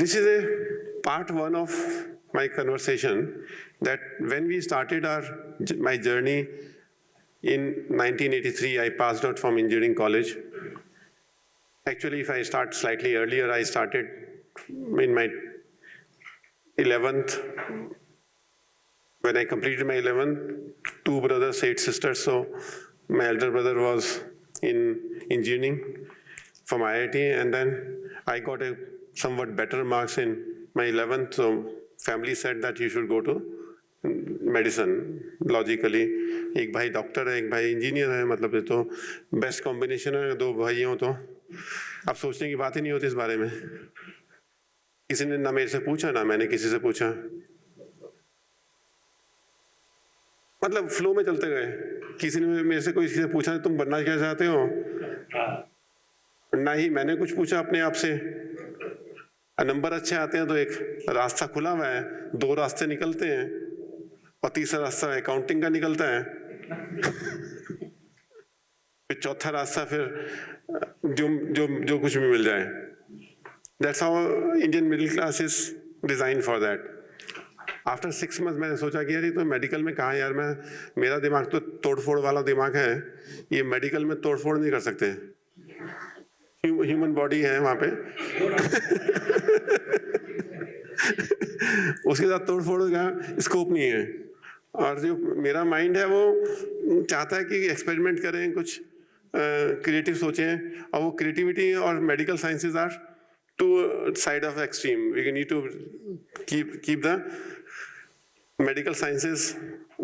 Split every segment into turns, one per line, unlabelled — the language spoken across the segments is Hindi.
this is a part one of my conversation, that when we started my journey in 1983, I passed out from engineering college. Actually, if I start slightly earlier, I started in my 11th. When I completed my 11th, 2 brothers, 8 sisters. So my elder brother was in engineering from IIT, and then I got a somewhat better marks in my 11th. So family said that you should go to medicine. Logically, एक भाई डॉक्टर है, एक भाई इंजीनियर है, मतलब ये तो बेस्ट कॉम्बिनेशन है, 2 भाई हो तो अब सोचने की बात ही नहीं होती इस बारे में। किसी ने ना मेरे से पूछा, ना मैंने किसी से पूछा, मतलब फ्लो में चलते गए। किसी ने मेरे से किसी से पूछा तुम बनना क्या चाहते हो, ना ही मैंने कुछ पूछा अपने आप से। नंबर अच्छे आते हैं तो एक रास्ता खुला हुआ है, 2 रास्ते निकलते हैं और तीसरा रास्ता अकाउंटिंग का निकलता है। फिर चौथा रास्ता फिर जो कुछ भी मिल जाए। That's how Indian middle class is designed for that. After 6 months मैंने सोचा कि यार ये तो मेडिकल में कहाँ यार, मेरा दिमाग तो तोड़फोड़ वाला दिमाग है, ये मेडिकल में तोड़फोड़ नहीं कर सकते। ह्यूमन बॉडी है वहाँ पे उसके साथ तोड़फोड़ का स्कोप नहीं है। और जो मेरा माइंड है वो चाहता है कि एक्सपेरिमेंट करें, कुछ क्रिएटिव सोचें, और वो क्रिएटिविटी और medical sciences are two side of extreme. We need to keep the medical sciences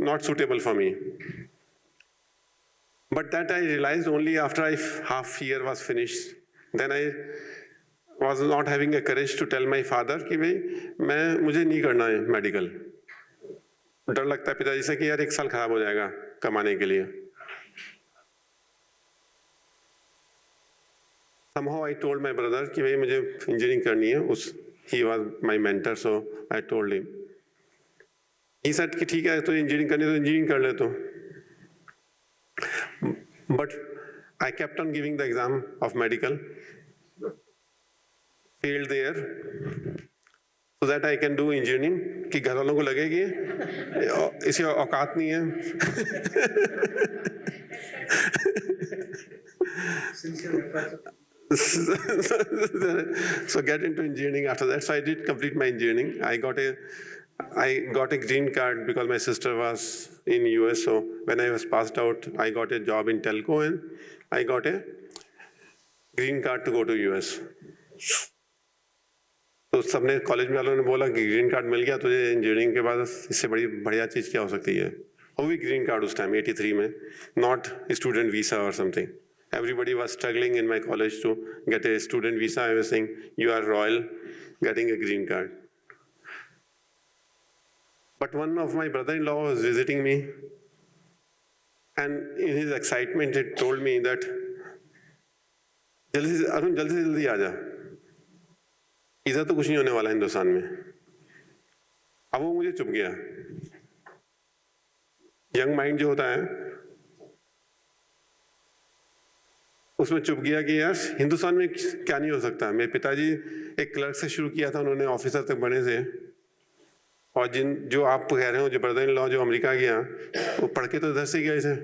not suitable for me. But that I realized only after half year was finished. Then I was not having a courage to tell my father कि भाई मुझे नहीं करना है मेडिकल। डर लगता है पिताजी से कि यार 1 साल खराब हो जाएगा कमाने के लिए। Somehow I told my brother कि भाई मुझे इंजीनियरिंग करनी है। He was my mentor, so I told him. He said कि ठीक है तो इंजीनियरिंग करनी तो इंजीनियरिंग कर ले तो। But I kept on giving the exam of medical, failed there, so that I can do engineering, कि घर वालों को लगे कि इसे औकात नहीं है। So get into engineering after that. So I did complete my engineering. I got a green card because my sister was in US. So when I was passed out, I got a job in telco and I got a green card to go to US. तो सबने कॉलेज वालों ने बोला कि ग्रीन कार्ड मिल गया तुझे इंजीनियरिंग के बाद, इससे बड़ी बढ़िया चीज़ क्या हो सकती है। वो भी ग्रीन कार्ड उस टाइम 83 में, नॉट स्टूडेंट वीसा और something. Everybody was struggling in my college to get a student visa. I was saying, you are royal, getting a green card. But one of my brother-in-law was visiting me, and in his excitement, he told me that, Arun जल्दी से जल्दी आ जा, इधर तो कुछ नहीं होने वाला हिंदुस्तान में। अब वो मुझे चुप गया। यंग माइंड जो होता है उसमें चुप गया कि यार हिंदुस्तान में क्या नहीं हो सकता। मेरे पिताजी एक क्लर्क से शुरू किया था, उन्होंने ऑफिसर तक बने थे। और जो आप कह रहे हो जो ब्रदर इन लॉ जो अमेरिका गया, वो पढ़ के तो इधर से गए थे।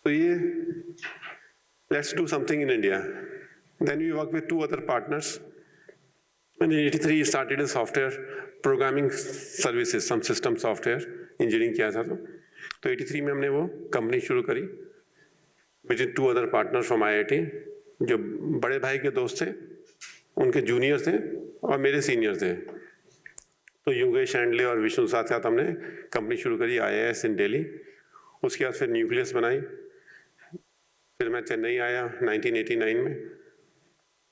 तो ये let's do something in India. Then we work with 2 other partners. In 83 started a software programming services, some system software engineering किया था। तो 83 में हमने वो कंपनी शुरू करी with 2 other partners from IIT। जो बड़े भाई के दोस्त थे, उनके जूनियर थे और मेरे सीनियर थे। तो योगेश एंडले और विष्णु साथ हमने कंपनी शुरू करी IIS इन दिल्ली। उसके बाद फिर न्यूक्लियस बनाई। फिर मैं चेन्नई आया 1989 में,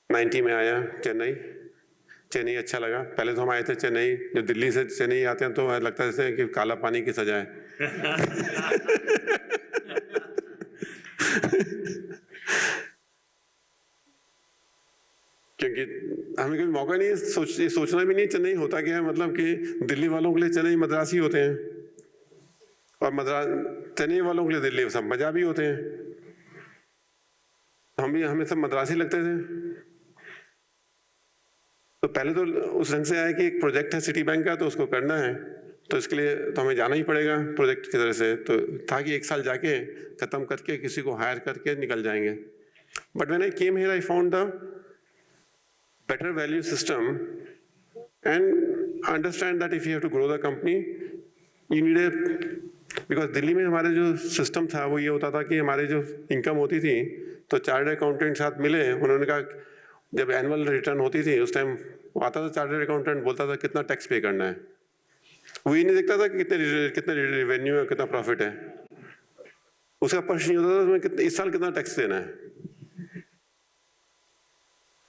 90 में आया चेन्नई। चेन्नई अच्छा लगा। पहले तो हम आए थे चेन्नई, जो दिल्ली से चेन्नई आते हैं तो लगता है जैसे कि काला पानी की सजा है। क्योंकि हमें कभी मौका नहीं सोचना भी नहीं चेन्नई होता क्या है। मतलब कि दिल्ली वालों के लिए चेन्नई मद्रासी होते हैं और चेन्नई वालों के लिए दिल्ली सब पंजाबी होते हैं। हमें सब मद्रासी लगते थे। तो पहले तो उस ढंग से आया कि एक प्रोजेक्ट है सिटी बैंक का, तो उसको करना है, तो इसके लिए तो हमें जाना ही पड़ेगा प्रोजेक्ट की तरह से, तो था कि 1 साल जाके ख़त्म करके किसी को हायर करके निकल जाएंगे। But when I came here I found the better value system and understand that if you have to grow the company you need a, because Delhi में हमारे जो सिस्टम था वो ये होता था कि हमारे जो इनकम होती थी तो चार्टर्ड अकाउंटेंट साथ मिले, उन्होंने कहा जब एनुअल रिटर्न होती थी उस टाइम आता था चार्टर्ड अकाउंटेंट, बोलता था कितना टैक्स पे करना है, वो ये नहीं देखता था कि कितने रेवेन्यू है, कितना प्रॉफिट है, उसका प्रश्न नहीं होता था तुम्हें कितने इस साल कितना टैक्स देना है।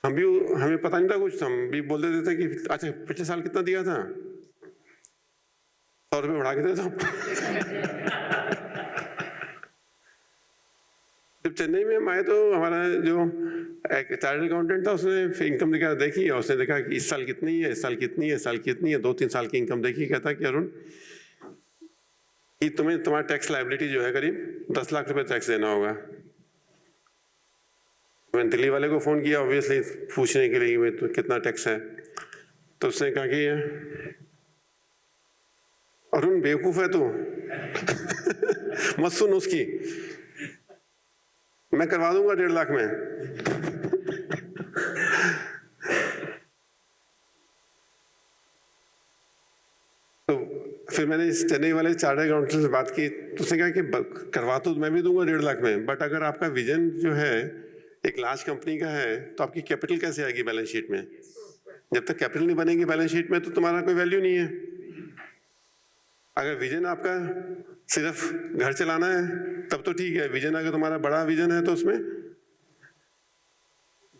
हमें पता नहीं था कुछ, हम भी बोल देते थे कि अच्छा पिछले साल कितना दिया था, 100 रुपये बढ़ा के देता हूँ। जब चेन्नई में हम आए तो हमारा जो एक चार्टर्ड अकाउंटेंट था उसने इनकम देखी और उसने देखा कि इस साल कितनी है, इस साल कितनी है, इस साल कितनी है, 2-3 साल की इनकम देखी, कहता कि अरुण कि तुम्हारा टैक्स लायबिलिटी जो है करीब 10 लाख रुपए टैक्स देना होगा। मैंने दिल्ली वाले को फ़ोन किया ऑब्वियसली पूछने के लिए तो कितना टैक्स है, तो उसने कहा कि अरुण बेवकूफ़ है तू मत सुन उसकी, मैं करवा दूंगा 1.5 लाख में। तो फिर मैंने इस चेन्नई वाले चार्टर्ड अकाउंटेंट से बात की, तो उसने कहा कि करवा तो मैं भी दूंगा 1.5 लाख में, बट अगर आपका विजन जो है एक लार्ज कंपनी का है तो आपकी कैपिटल कैसे आएगी बैलेंस शीट में? जब तक कैपिटल नहीं बनेगी बैलेंस शीट में तो तुम्हारा कोई वैल्यू नहीं है। अगर विजन आपका सिर्फ घर चलाना है तब तो ठीक है, विजन अगर तुम्हारा बड़ा विजन है तो उसमें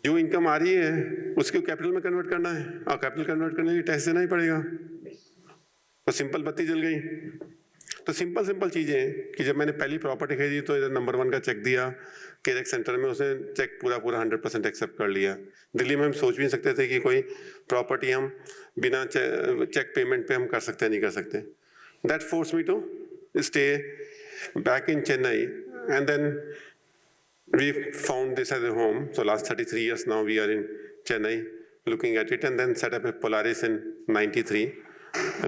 जो इनकम आ रही है उसको कैपिटल में कन्वर्ट करना है, और कैपिटल कन्वर्ट करने के लिए टैक्स देना ही पड़ेगा। तो सिंपल बत्ती जल गई। तो सिंपल चीज़ें कि जब मैंने पहली प्रॉपर्टी खरीदी तो इधर नंबर 1 का चेक दिया केरेक सेंटर में, उसने चेक पूरा 100% एक्सेप्ट कर लिया। दिल्ली में हम सोच भी नहीं सकते थे कि कोई प्रॉपर्टी हम बिना चेक पेमेंट पे हम कर सकते हैं, नहीं कर सकते। That force me to stay back in Chennai and then we found this as a home. So last 33 years now we are in Chennai looking at it, and then set up a Polaris in 93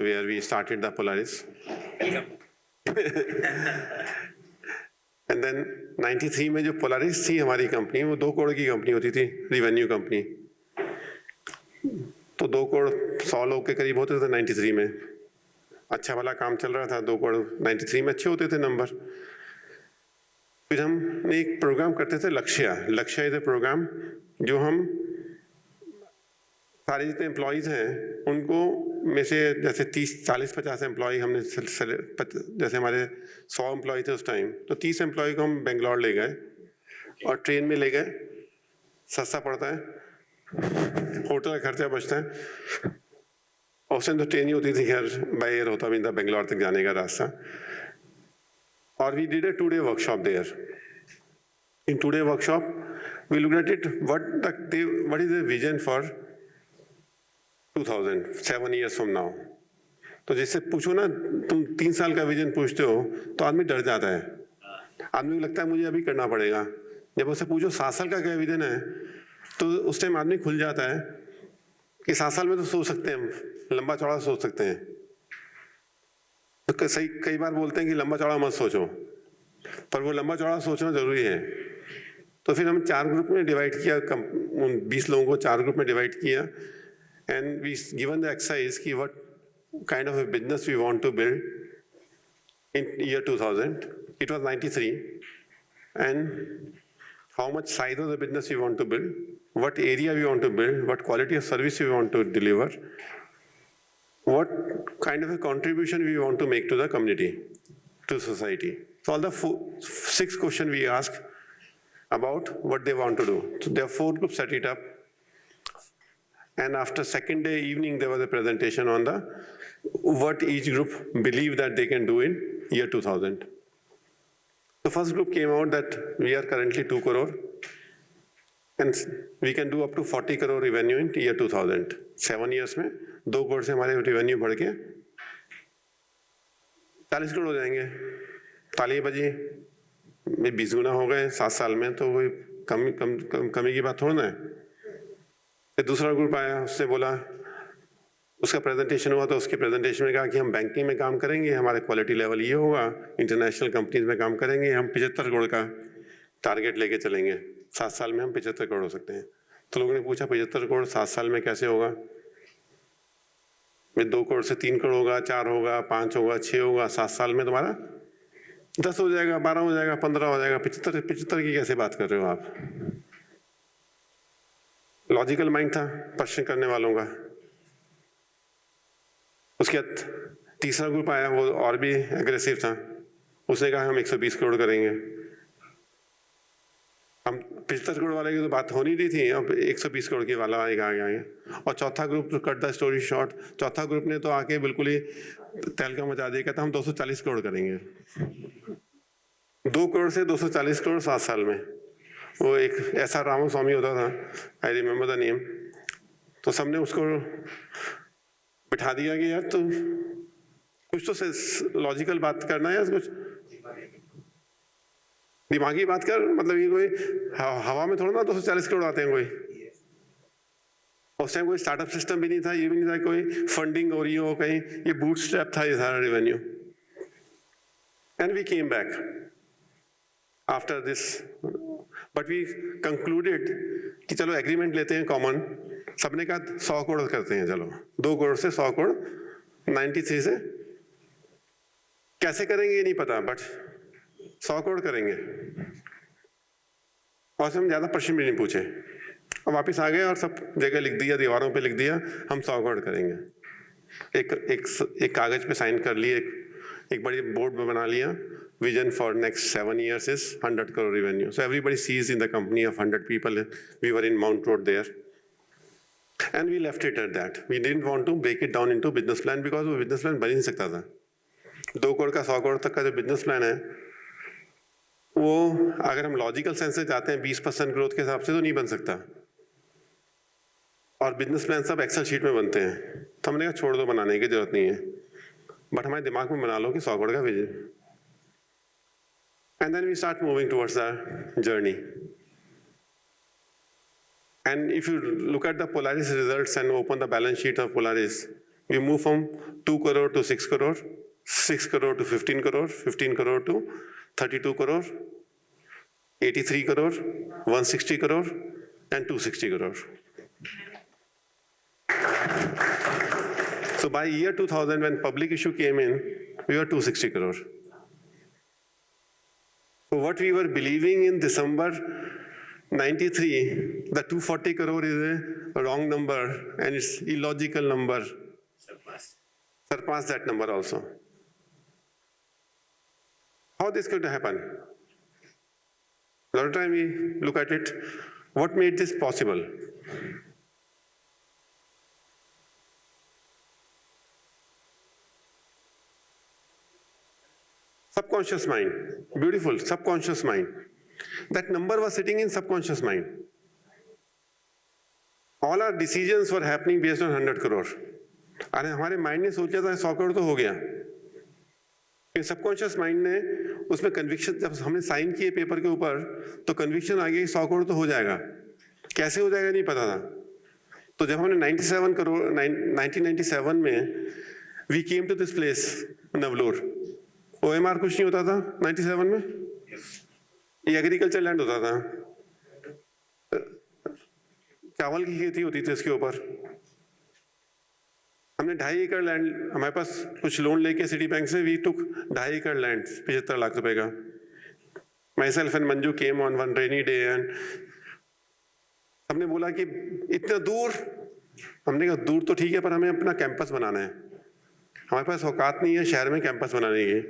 where we started the Polaris. And then 93 में जो पोलारिस थी हमारी कंपनी, वो 2 करोड़ की कंपनी होती थी, रिवेन्यू कंपनी। तो 2 करोड़ 100 लोग के करीब होते थे 93 में। अच्छा वाला काम चल रहा था, 2 करोड़ 93 में अच्छे होते थे नंबर। फिर हम एक प्रोग्राम करते थे लक्ष्य इज ए प्रोग्राम, जो हम सारे जितने एम्प्लॉयज़ हैं उनको में से जैसे 30-40-50 एम्प्लॉय हमने जैसे हमारे 100 एम्प्लॉय थे उस टाइम, तो 30 एम्प्लॉय को हम बेंगलोर ले गए और ट्रेन में ले गए। सस्ता पड़ता है, होटल का खर्चा बचता है। उस टाइम तो ट्रेन ही होती थी, खैर बाय एयर होता भी था बेंगलोर तक जाने का रास्ता। और we did a 2-day workshop there. In 2-day workshop we looked at it what is the vision for 7 years from now। तो जिससे पूछो ना, तुम 3 साल का विजन पूछते हो तो आदमी डर जाता है, आदमी को लगता है मुझे अभी करना पड़ेगा। जब उससे पूछो 7 साल का क्या विजन है तो उस टाइम आदमी खुल जाता है कि 7 साल में तो सोच सकते हैं, लंबा चौड़ा सोच सकते हैं। तो सही कई बार बोलते हैं कि लंबा चौड़ा मत सोचो, पर वो लंबा चौड़ा सोचना जरूरी है। तो फिर हम 4 ग्रुप में डिवाइड किया, 20 लोगों को 4 ग्रुप में डिवाइड किया, and we given the exercise ki what kind of a business we want to build in year 2000. It was 93, and how much size of the business we want to build, what area we want to build, what quality of service we want to deliver, what kind of a contribution we want to make to the community, to society. So all the 6 questions we ask about what they want to do. So there are 4 groups set it up. And after second day evening, there was a presentation on the what each group believe that they can do in year 2000. The first group came out that we are currently 2 crore and we can do up to 40 crore revenue in year 2000. 7 years में 2 करोड़ से हमारे revenue बढ़ के 40 करोड़ हो जाएंगे। ताली बजी 20 गुना हो गए 7 साल में, तो कोई कमी की बात थोड़ा ना है। फिर दूसरा ग्रुप आया, उसने बोला, उसका प्रेजेंटेशन हुआ तो उसके प्रेजेंटेशन में कहा कि हम बैंकिंग में काम करेंगे, हमारा क्वालिटी लेवल ये होगा, इंटरनेशनल कंपनीज में काम करेंगे, हम 75 करोड़ का टारगेट लेके चलेंगे, 7 साल में हम 75 करोड़ हो सकते हैं। तो लोगों ने पूछा 75 करोड़ 7 साल में कैसे होगा? 2 करोड़ से 3 करोड़ होगा, 4 होगा, 5 होगा, 6 होगा, 7 साल में तुम्हारा 10 हो जाएगा, 12 हो जाएगा, 15 हो जाएगा, 75 की कैसे बात कर रहे हो आप? लॉजिकल माइंड था प्रश्न करने वालों का। उसके बाद तीसरा ग्रुप आया, वो और भी एग्रेसिव था, उसने कहा हम 120 करोड़ करेंगे। हम 75 करोड़ वाले की तो बात हो नहीं रही थी, अब 120 करोड़ की वाला एक आ गया। और चौथा ग्रुप, तो कट द स्टोरी शॉर्ट, चौथा ग्रुप ने तो आके बिल्कुल ही तहलका मचा दिया, कहता हम 240 करोड़ करेंगे। 2 करोड़ से 240 करोड़ 7 साल में। वो एक ऐसा रामास्वामी होता था, आई रिमेम्बर द नेम। तो सबने उसको बिठा दिया कि यार तो कुछ तो लॉजिकल बात करना है यार, कुछ दिमागी बात कर, मतलब ये कोई हवा में थोड़ा ना 240 करोड़ आते हैं कोई। उस टाइम कोई स्टार्टअप सिस्टम भी नहीं था, ये भी नहीं था कोई फंडिंग हो रही हो कहीं, ये बूटस्ट्रैप था ये सारा revenue. And we came back after this, but we concluded कि चलो एग्रीमेंट लेते हैं कॉमन, सबने कहा 100 करोड़ करते हैं, चलो 2 करोड़ से 100 करोड़, 93 से कैसे करेंगे ये नहीं पता, बट 100 करोड़ करेंगे। और हम ज्यादा प्रश्न भी नहीं पूछे, और वापस आ गए और सब जगह लिख दिया, दीवारों पे लिख दिया हम 100 करोड़ करेंगे। एक कागज पे साइन कर लिए, एक बड़ी बोर्ड में बना लिया, vision for next 7 years is 100 crore revenue. So everybody sees in the company of 100 people, we were in Mount Road there. And we left it at that. We didn't want to break it down into business plan because वो business plan बन ही नहीं सकता था। 2 करोड़ का 100 करोड़ तक का जो business plan है, वो अगर हम लॉजिकल सेंस से जाते हैं 20% ग्रोथ के हिसाब से तो नहीं बन सकता। और बिजनेस प्लान सब एक्सेल शीट में बनते हैं, तो हमने कहा छोड़ दो, बनाने की जरूरत नहीं है, बट हमारे दिमाग में बना लो कि 100 करोड़ का vision. And then we start moving towards our journey. And if you look at the Polaris results and open the balance sheet of Polaris, we move from 2 crore to 6 crore, 6 crore to 15 crore, 15 crore to 32 crore, 83 crore, 160 crore, and 260 crore. So by year 2000, when public issue came in, we were 260 crore. So what we were believing in December 93, the 240 crore is a wrong number and it's illogical number. Surpass that number also. How this could happen? A lot of time we look at it, what made this possible? Subconscious mind, beautiful, subconscious mind. That number was sitting in subconscious mind. All our decisions were happening based on 100 crore. अरे हमारे माइंड ने सोचा था 100 करोड़ तो हो गया, सबकॉन्शियस माइंड ने उसमें कन्विक्शन, जब हमने साइन किए पेपर के ऊपर तो कन्विक्शन आ गई 100 करोड़ तो हो जाएगा, कैसे हो जाएगा नहीं पता था। तो जब हमने 97 करोड़ 1997 में we came to this place Navalur, OMR कुछ नहीं होता था 97 में, ये एग्रीकल्चर लैंड होता था, चावल की खेती होती थी इसके ऊपर। हमने 2.5 एकड़ लैंड, हमारे पास कुछ लोन लेके सिटी बैंक से, वी टुक 2.5 एकड़ लैंड 75 लाख रुपए का। Myself and Manju came on one rainy day and हमने बोला कि इतना दूर, हमने कहा दूर तो ठीक है पर हमें अपना कैंपस बनाना है, हमारे पास औकात नहीं है शहर में कैंपस बनाने की।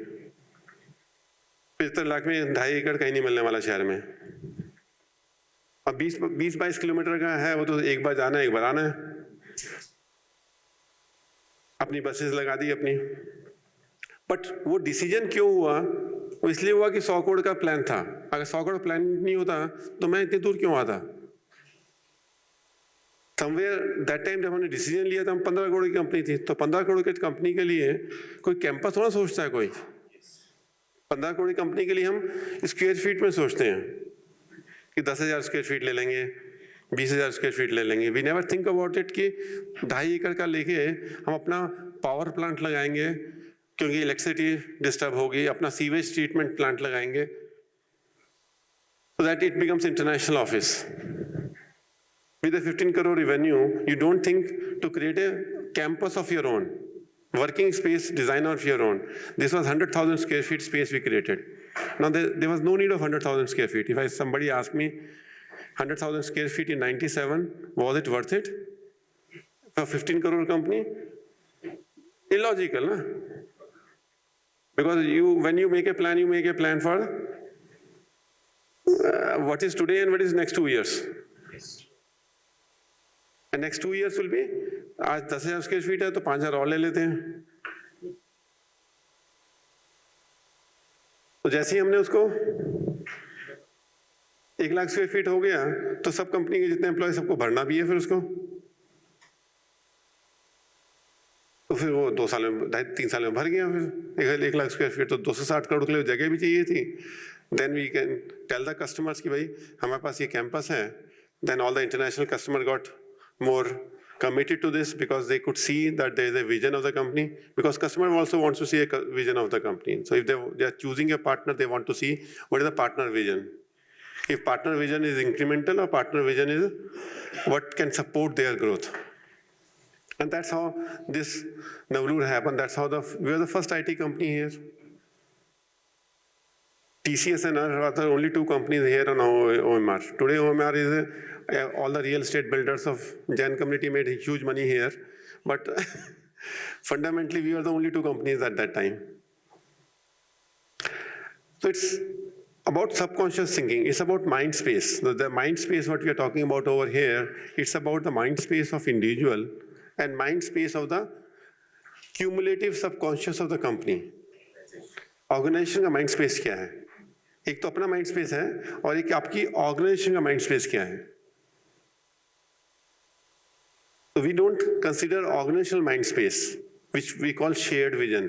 75 लाख में 2.5 एकड़ कहीं नहीं मिलने वाला शहर में। अब 20-22 किलोमीटर का है वो, तो एक बार जाना है एक बार आना है। अपनी बसेस लगा दी अपनी, बट वो डिसीजन क्यों हुआ? वो इसलिए हुआ कि 100 करोड़ का प्लान था। अगर 100 करोड़ प्लान नहीं होता तो मैं इतनी दूर क्यों आता? समवेयर दैट टाइम जब हमने डिसीजन लिया था, हम 15 करोड़ की कंपनी थी, तो 15 करोड़ की कंपनी के लिए कोई कैंपस थोड़ा सोचता है कोई। 15 करोड़ की कंपनी के लिए हम स्क्वायर फीट में सोचते हैं कि 10,000 स्क्वायर फीट ले लेंगे, 20,000 स्क्वायर फीट ले लेंगे। We never think about it कि 2.5 एकड़ का लेके हम अपना पावर प्लांट लगाएंगे क्योंकि इलेक्ट्रिसिटी डिस्टर्ब होगी, अपना सीवेज ट्रीटमेंट प्लांट लगाएंगे, so that it becomes international office. With a 15 crore revenue, you don't think to create a campus of your own, working space design of your own. This was 100,000 square feet space we created. Now there was no need of 100,000 square feet. If somebody asked me 100,000 square feet in 97, was it worth it? For 15 crore company? Illogical, na? Because when you make a plan for what is today and what is next 2 years. And next 2 years will be, आज 10,000 स्क्वायर फीट है तो 5,000 और ले लेते हैं। तो जैसे ही हमने उसको 1 लाख स्क्वायर फीट हो गया तो सब कंपनी के जितने एम्प्लॉय सबको भरना भी है फिर उसको। तो फिर वो 2 साल में 2.5-3 साल में भर गया। फिर 1 लाख स्क्वायर फीट तो 260 करोड़ के लिए जगह भी चाहिए थी। Then we can tell the customers कि भाई हमारे पास ये कैंपस है। Then all the international customer got more committed to this because they could see that there is a vision of the company, because customer also wants to see a vision of the company. So if they are choosing a partner, they want to see what is the partner vision. If partner vision is incremental or partner vision is what can support their growth. And that's how this Navlur happened. That's how we are the first IT company here. TCS and us are the only 2 companies here on OMR. Today OMR is all the real estate builders of Jain community made huge money here, but fundamentally we were the only 2 companies at that time. So it's about subconscious thinking. It's about mind space. The mind space what we are talking about over here, it's about the mind space of individual and mind space of the cumulative subconscious of the company. Organization का mind space क्या है? एक तो अपना माइंड स्पेस है और एक आपकी ऑर्गेनाइजेशन का माइंड स्पेस क्या है। So we don't consider organizational mind space, which we call shared vision.